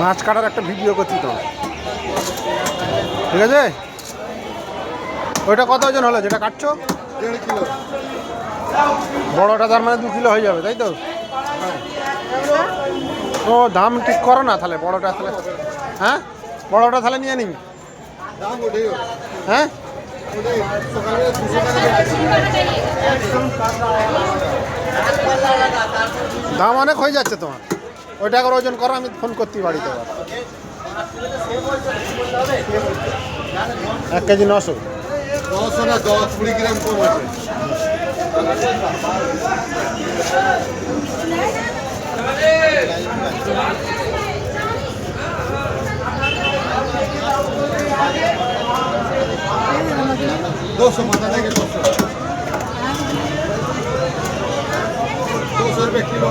মাছ কাটার একটা ভিডিও করছি তো, ঠিক আছে? ওইটা কত ওজন হলো যেটা কাটছো? 1.5 কিলো। বড়টা তার মানে 2 কিলো হয়ে যাবে, তাই তো? ও দাম ঠিক করো না তাহলে, বড়টা তাহলে। হ্যাঁ, বড়টা তাহলে নিয়ে নিন। দাম ওটাই। হ্যাঁ, ওটাই সকালে 200 টাকা। দাম অনেক হয়ে যাচ্ছে তোমার। ওইটা করে ওজন করো, আমি ফোন করতে বাড়িতে আবার। 1 কেজি 900। 900 না, 10-20 গ্রাম কম আছে। दोस्तों माता देंगे 200 रुपये किलो।